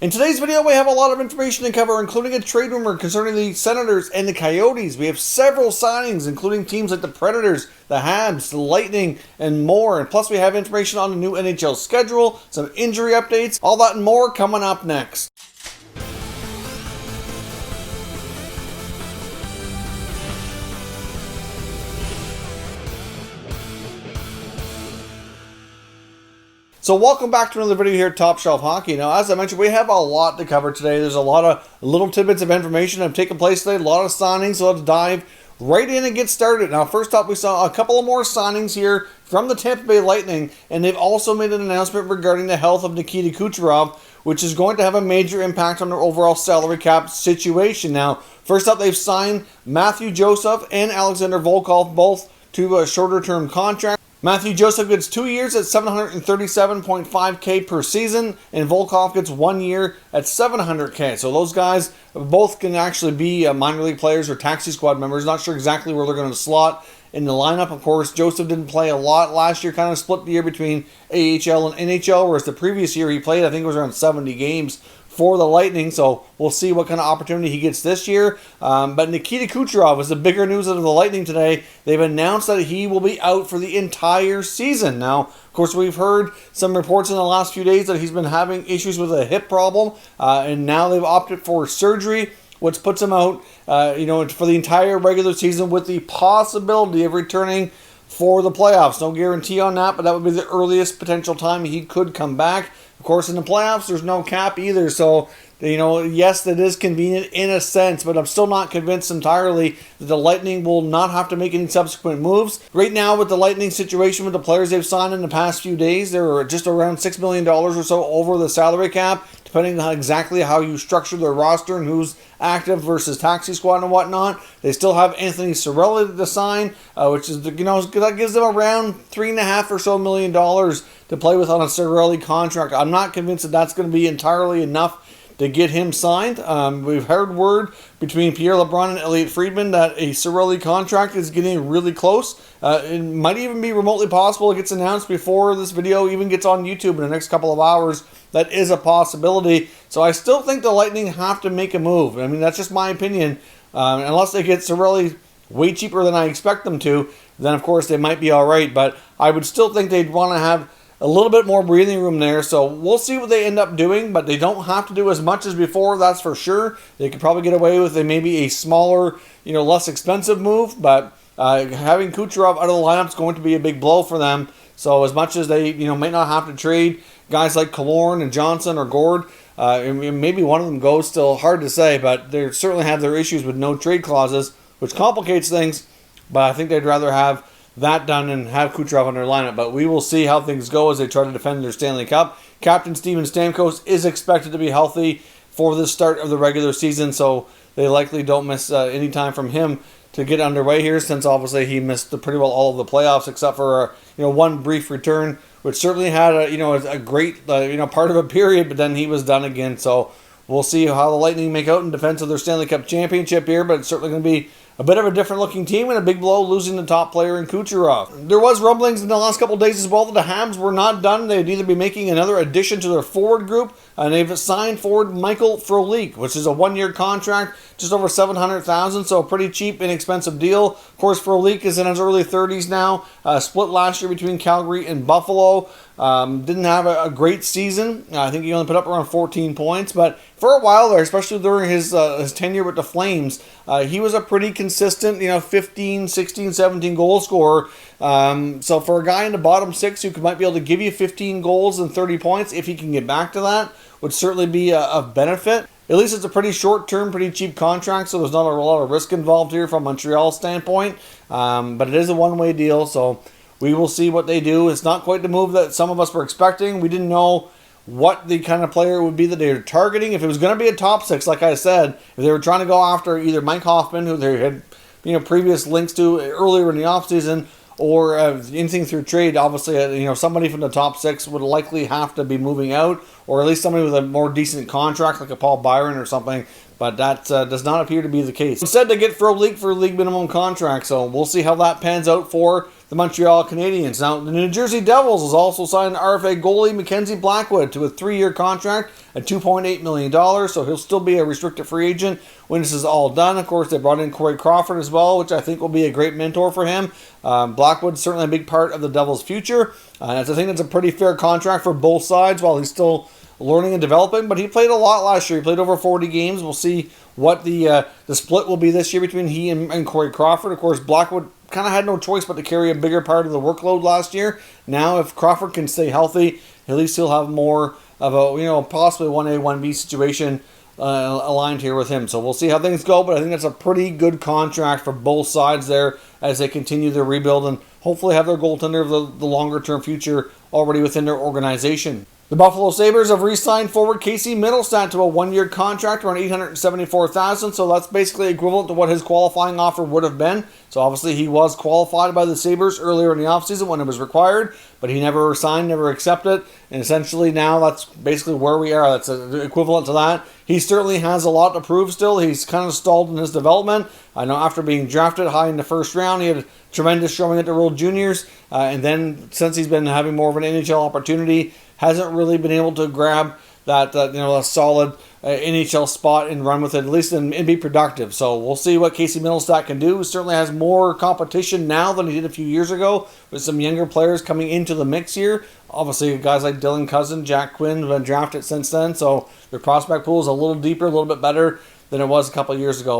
In today's video, we have a lot of information to cover, including a trade rumor concerning the Senators and the Coyotes. We have several signings, including teams like the Predators, the Habs, the Lightning, and more. And plus, we have information on the new NHL schedule, some injury updates, all that and more coming up next. So welcome back to another video here at Top Shelf Hockey. Now, as I mentioned, we have a lot to cover today. There's a lot of little tidbits of information that have taken place today, a lot of signings, so let's dive right in and get started. Now, first up, we saw a couple of more signings here from the Tampa Bay Lightning, and they've also made an announcement regarding the health of Nikita Kucherov, which is going to have a major impact on their overall salary cap situation. Now, first up, they've signed Matthew Joseph and Alexander Volkov, both to a shorter-term contract. Matthew Joseph gets 2 years at $737.5K per season, and Volkov gets 1 year at $700K. So those guys both can actually be minor league players or taxi squad members. Not sure exactly where they're going to slot in the lineup. Of course, Joseph didn't play a lot last year, kind of split the year between AHL and NHL, whereas the previous year he played, I think it was around 70 games for the Lightning, so we'll see what kind of opportunity he gets this year. But Nikita Kucherov is the bigger news out of the Lightning today. They've announced that he will be out for the entire season. Now, of course, we've heard some reports in the last few days that he's been having issues with a hip problem, and now they've opted for surgery, which puts him out, for the entire regular season with the possibility of returning for the playoffs. No guarantee on that, but that would be the earliest potential time he could come back. Of course, in the playoffs, there's no cap either, so, yes, that is convenient in a sense, but I'm still not convinced entirely that the Lightning will not have to make any subsequent moves. Right now, with the Lightning situation with the players they've signed in the past few days, they're just around $6 million or so over the salary cap, depending on exactly how you structure their roster and who's active versus taxi squad and whatnot. They still have Anthony Cirelli to sign, which is, that gives them around $3.5 or so million to play with on a Cirelli contract. I'm not convinced that that's going to be entirely enough to get him signed. We've heard word between Pierre LeBrun and Elliot Friedman that a Cirelli contract is getting really close. It might even be remotely possible it gets announced before this video even gets on YouTube in the next couple of hours. That is a possibility. So I still think the Lightning have to make a move. I mean, that's just my opinion. Unless they get Cirelli way cheaper than I expect them to, then of course they might be all right. But I would still think they'd want to have a little bit more breathing room there, so we'll see what they end up doing, but they don't have to do as much as before, that's for sure. They could probably get away with maybe a smaller, less expensive move, but having Kucherov out of the lineup is going to be a big blow for them. So as much as they, might not have to trade guys like Killorn and Johnson or Gord, maybe one of them goes, still hard to say, but they certainly have their issues with no trade clauses, which complicates things, but I think they'd rather have that done and have Kucherov on their lineup. But we will see how things go as they try to defend their Stanley Cup. Captain Steven Stamkos is expected to be healthy for the start of the regular season, so they likely don't miss any time from him to get underway here, since obviously he missed pretty well all of the playoffs except for one brief return, which certainly had a great part of a period, but then he was done again. So we'll see how the Lightning make out in defense of their Stanley Cup championship here, but it's certainly going to be a bit of a different looking team, and a big blow losing the top player in Kucherov. There was rumblings in the last couple of days as well that the Habs were not done. They'd either be making another addition to their forward group, and they've signed forward Michael Frolik, which is a 1-year contract, just over $700,000, so a pretty cheap, inexpensive deal. Of course, Frolik is in his early 30s now, split last year between Calgary and Buffalo. Didn't have a great season. I think he only put up around 14 points, but for a while there, especially during his tenure with the Flames, he was a pretty consistent, 15, 16, 17 goal scorer. So for a guy in the bottom six who might be able to give you 15 goals and 30 points, if he can get back to that, would certainly be a benefit. At least it's a pretty short-term, pretty cheap contract, so there's not a lot of risk involved here from Montreal's standpoint. But it is a one-way deal, so we will see what they do. It's not quite the move that some of us were expecting. We didn't know what the kind of player it would be that they were targeting. If it was going to be a top six, like I said, if they were trying to go after either Mike Hoffman, who they had previous links to earlier in the offseason, or anything through trade, obviously, somebody from the top six would likely have to be moving out, or at least somebody with a more decent contract, like a Paul Byron or something. But that does not appear to be the case. Instead, they get Frolik for a league minimum contract, so we'll see how that pans out for the Montreal Canadiens. Now, the New Jersey Devils has also signed RFA goalie Mackenzie Blackwood to a 3-year contract at $2.8 million, so he'll still be a restricted free agent when this is all done. Of course, they brought in Corey Crawford as well, which I think will be a great mentor for him. Blackwood's certainly a big part of the Devils' future. I think that's a pretty fair contract for both sides while he's still learning and developing, but he played a lot last year. He played over 40 games. We'll see what the split will be this year between he and Corey Crawford. Of course, Blackwood kind of had no choice but to carry a bigger part of the workload last year. Now, if Crawford can stay healthy, at least he'll have more of a, possibly 1A, 1B situation aligned here with him. So we'll see how things go, but I think that's a pretty good contract for both sides there as they continue their rebuild and hopefully have their goaltender of the longer-term future already within their organization. The Buffalo Sabres have re-signed forward Casey Mittelstadt to a 1-year contract around $874,000, so that's basically equivalent to what his qualifying offer would have been. So obviously he was qualified by the Sabres earlier in the offseason when it was required, but he never signed, never accepted, and essentially now that's basically where we are. That's equivalent to that. He certainly has a lot to prove still. He's kind of stalled in his development. I know after being drafted high in the first round, he had a tremendous showing at the World Juniors, and then since he's been having more of an NHL opportunity, hasn't really been able to grab that a solid NHL spot and run with it, at least and be productive. So we'll see what Casey Mittelstadt can do. He certainly has more competition now than he did a few years ago, with some younger players coming into the mix here. Obviously, guys like Dylan Cousin, Jack Quinn have been drafted since then, so their prospect pool is a little deeper, a little bit better than it was a couple of years ago.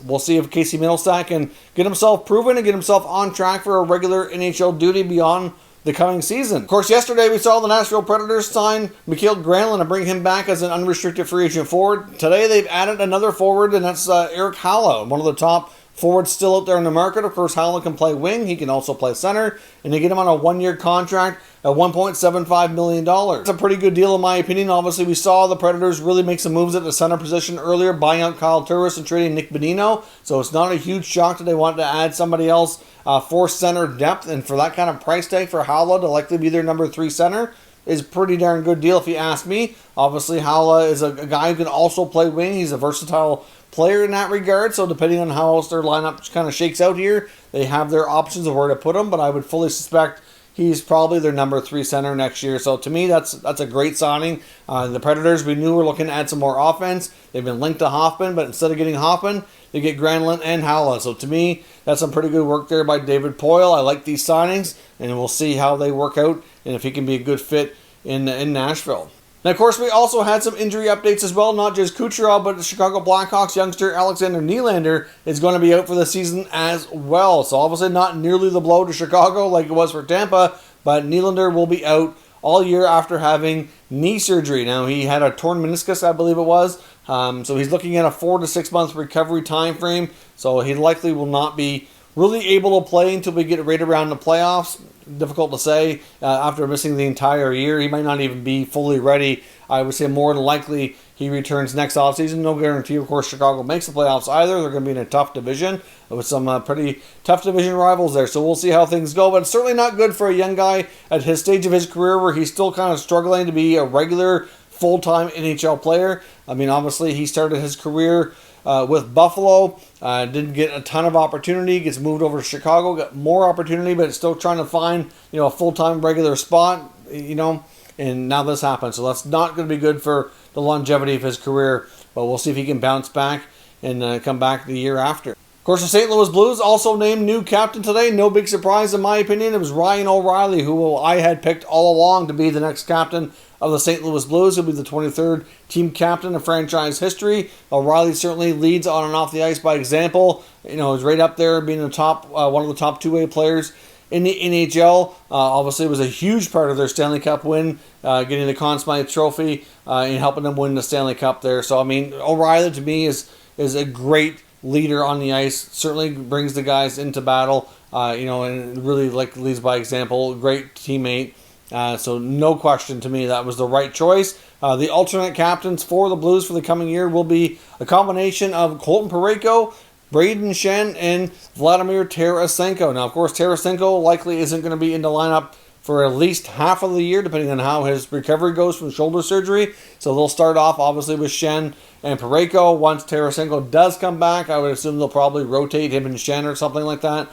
We'll see if Casey Mittelstadt can get himself proven and get himself on track for a regular NHL duty beyond the coming season. Of course, yesterday we saw the Nashville Predators sign Mikael Granlund and bring him back as an unrestricted free agent forward. Today they've added another forward, and that's Erik Haula, one of the top forwards still out there in the market. Of course, Haula can play wing. He can also play center, and they get him on a 1-year contract at $1.75 million. It's a pretty good deal in my opinion. Obviously, we saw the Predators really make some moves at the center position earlier, buying out Kyle Turris and trading Nick Bonino. So it's not a huge shock that they wanted to add somebody else for center depth, and for that kind of price tag for Haula to likely be their number 3 center is a pretty darn good deal if you ask me. Obviously, Haula is a guy who can also play wing. He's a versatile player in that regard, so depending on how else their lineup kind of shakes out here, they have their options of where to put him, but I would fully suspect he's probably their number 3 center next year. So to me, that's a great signing. The Predators, we knew were looking to add some more offense. They've been linked to Hoffman, but instead of getting Hoffman, they get Granlund and Haula. So to me, that's some pretty good work there by David Poile. I like these signings, and we'll see how they work out and if he can be a good fit in Nashville. Now, of course, we also had some injury updates as well, not just Kucherov, but the Chicago Blackhawks youngster Alexander Nylander is going to be out for the season as well. So obviously not nearly the blow to Chicago like it was for Tampa, but Nylander will be out all year after having knee surgery. Now, he had a torn meniscus, I believe it was, so he's looking at a 4 to 6 month recovery time frame, so he likely will not be really able to play until we get right around the playoffs. Difficult to say. After missing the entire year, he might not even be fully ready. I would say more than likely he returns next offseason. No guarantee, of course, Chicago makes the playoffs either. They're going to be in a tough division with some pretty tough division rivals there. So we'll see how things go. But it's certainly not good for a young guy at his stage of his career where he's still kind of struggling to be a regular full-time NHL player. I mean, obviously, he started his career with Buffalo, didn't get a ton of opportunity, gets moved over to Chicago, got more opportunity, but still trying to find, a full-time regular spot, and now this happens. So that's not going to be good for the longevity of his career, but we'll see if he can bounce back and come back the year after. Of course, the St. Louis Blues also named new captain today. No big surprise in my opinion. It was Ryan O'Reilly, who I had picked all along to be the next captain of the St. Louis Blues. He'll be the 23rd team captain of franchise history. O'Reilly certainly leads on and off the ice by example. He's right up there being the top, one of the top 2-way players in the NHL. Obviously, it was a huge part of their Stanley Cup win, getting the Conn Smythe Trophy and helping them win the Stanley Cup there. So, I mean, O'Reilly to me is a great leader on the ice. Certainly brings the guys into battle, and really leads by example. Great teammate. So no question to me that was the right choice. The alternate captains for the Blues for the coming year will be a combination of Colton Parayko, Braden Shen, and Vladimir Tarasenko. Now, of course, Tarasenko likely isn't going to be in the lineup for at least half of the year, depending on how his recovery goes from shoulder surgery. So they'll start off, obviously, with Schenn and Parayko. Once Tarasenko does come back, I would assume they'll probably rotate him and Schenn or something like that,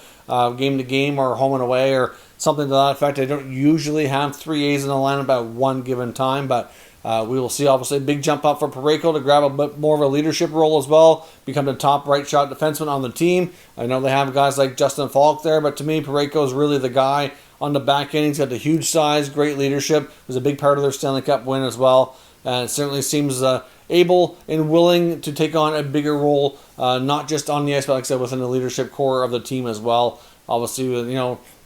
game to game or home and away or something to that effect. I don't usually have 3 A's in the lineup at one given time, but we will see, obviously, a big jump up for Parayko to grab a bit more of a leadership role as well, become the top right shot defenseman on the team. I know they have guys like Justin Falk there, but to me, Parayko is really the guy on the back end. He's got the huge size, great leadership. Was a big part of their Stanley Cup win as well. And it certainly seems able and willing to take on a bigger role, not just on the ice, but like I said, within the leadership core of the team as well. Obviously,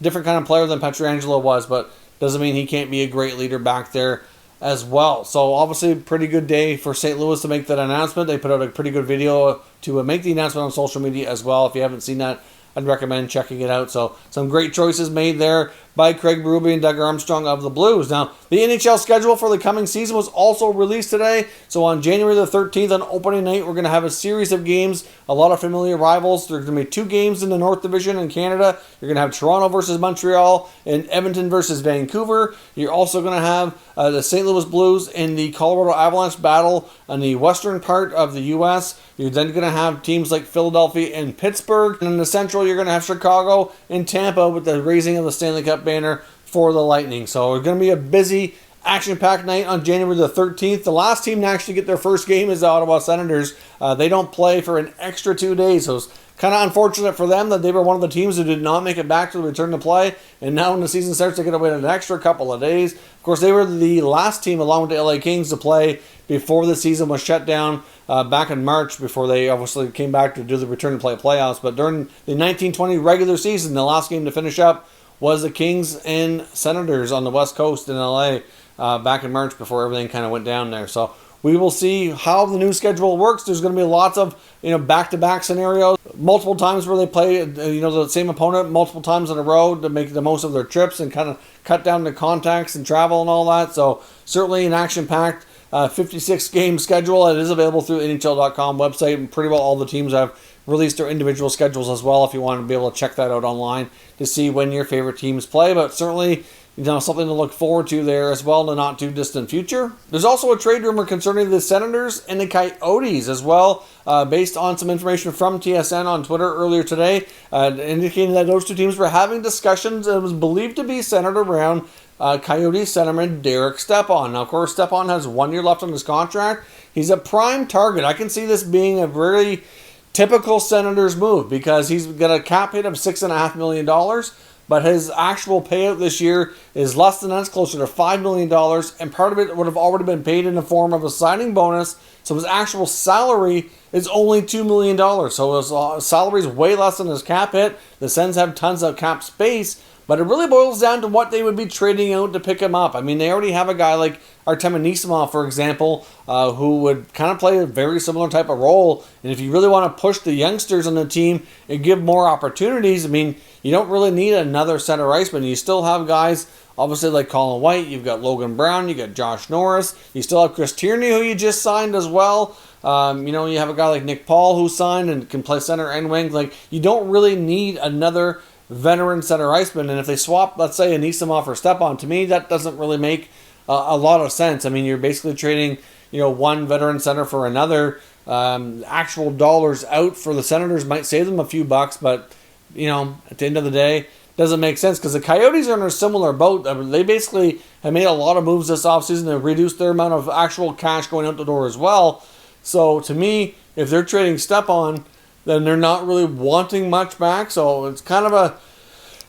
different kind of player than Pietrangelo was, but doesn't mean he can't be a great leader back there as well. So obviously, pretty good day for St. Louis to make that announcement. They put out a pretty good video to make the announcement on social media as well. If you haven't seen that, I'd recommend checking it out. So some great choices made there by Craig Berube and Doug Armstrong of the Blues. Now, the NHL schedule for the coming season was also released today. So on January the 13th, on opening night, we're going to have a series of games, a lot of familiar rivals. There's going to be 2 games in the North Division in Canada. You're going to have Toronto versus Montreal and Edmonton versus Vancouver. You're also going to have the St. Louis Blues and the Colorado Avalanche battle on the western part of the U.S. You're then going to have teams like Philadelphia and Pittsburgh. And in the Central, you're going to have Chicago and Tampa with the raising of the Stanley Cup banner for the Lightning. So it's going to be a busy, action-packed night on January the 13th. The last team to actually get their first game is the Ottawa Senators. They don't play for an extra 2 days. So it's kind of unfortunate for them that they were one of the teams who did not make it back to the return to play. And now when the season starts, they get to wait an extra couple of days. Of course, they were the last team, along with the LA Kings, to play before the season was shut down back in March, before they obviously came back to do the return to play playoffs. But during the 1920 regular season, the last game to finish up was the Kings and Senators on the West Coast in LA back in March, before everything kind of went down there. So we will see how the new schedule works. There's going to be lots of back-to-back scenarios, multiple times where they play the same opponent multiple times in a row to make the most of their trips and kind of cut down the contacts and travel and all that. So certainly an action-packed 56-game schedule. It is available through NHL.com website, and pretty well all the teams have released their individual schedules as well, if you want to be able to check that out online to see when your favorite teams play. But certainly, something to look forward to there as well in the not too distant future. There's also a trade rumor concerning the Senators and the Coyotes as well, based on some information from TSN on Twitter earlier today, indicating that those two teams were having discussions. It was believed to be centered around Coyotes centerman Derek Stepan. Now, of course, Stepan has 1 year left on his contract. He's a prime target. I can see this being a very typical Senators move, because he's got a cap hit of $6.5 million, but his actual payout this year is less than that. It's closer to $5 million, and part of it would have already been paid in the form of a signing bonus. So his actual salary is only $2 million. So his salary is way less than his cap hit. The Sens have tons of cap space, but it really boils down to what they would be trading out to pick him up. I mean, they already have a guy like Artem Anisimov, for example, who would kind of play a very similar type of role. And if you really want to push the youngsters on the team and give more opportunities, I mean, you don't really need another center iceman. You still have guys, obviously, like Colin White. You've got Logan Brown. You got Josh Norris. You still have Chris Tierney, who you just signed as well. You have a guy like Nick Paul who signed and can play center and wing. Like, you don't really need another veteran center iceman. And if they swap, let's say, Anisimov or Stepan, to me, that doesn't really make a lot of sense. I mean, you're basically trading, one veteran center for another. Actual dollars out for the Senators might save them a few bucks, but, at the end of the day, doesn't make sense, because the Coyotes are in a similar boat. I mean, they basically have made a lot of moves this offseason to reduce their amount of actual cash going out the door as well. So, to me, if they're trading Stepan, then they're not really wanting much back. So it's kind of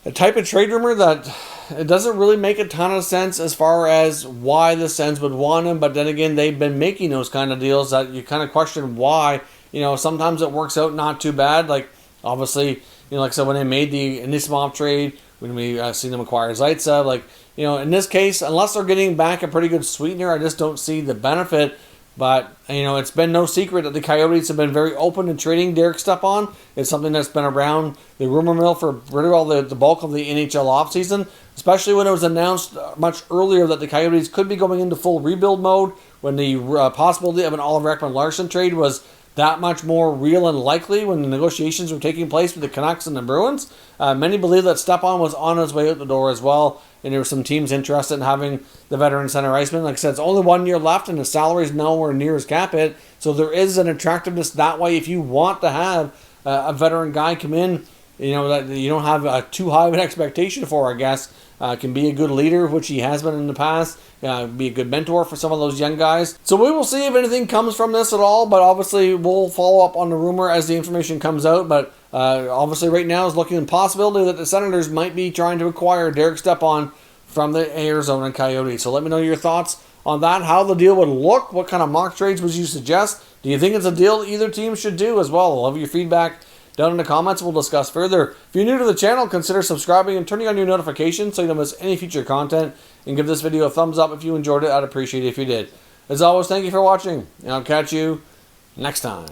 a type of trade rumor that it doesn't really make a ton of sense as far as why the Sens would want him. But then again, they've been making those kind of deals that you kind of question why. Sometimes it works out not too bad. Like, obviously, like I said, when they made the Anisimov trade, when we seen them acquire Zaitsev, in this case, unless they're getting back a pretty good sweetener, I just don't see the benefit. But, it's been no secret that the Coyotes have been very open to trading Derek Stepan. It's something that's been around the rumor mill for pretty well the bulk of the NHL offseason, especially when it was announced much earlier that the Coyotes could be going into full rebuild mode, when the possibility of an Oliver Ekman-Larsson trade was that much more real and likely when the negotiations were taking place with the Canucks and the Bruins. Many believe that Stepan was on his way out the door as well, and there were some teams interested in having the veteran center iceman. Like I said, it's only 1 year left, and the salary is nowhere near his cap hit, so there is an attractiveness that way if you want to have a veteran guy come in, that you don't have too high of an expectation for, I guess. Can be a good leader, which he has been in the past. Be a good mentor for some of those young guys. So we will see if anything comes from this at all, but obviously we'll follow up on the rumor as the information comes out. But obviously right now is looking at the possibility that the Senators might be trying to acquire Derek Stepan from the Arizona Coyotes. So let me know your thoughts on that, how the deal would look, what kind of mock trades would you suggest? Do you think it's a deal either team should do as well? I'll love your feedback down in the comments. We'll discuss further. If you're new to the channel, consider subscribing and turning on your notifications so you don't miss any future content. And give this video a thumbs up if you enjoyed it. I'd appreciate it if you did. As always, thank you for watching, and I'll catch you next time.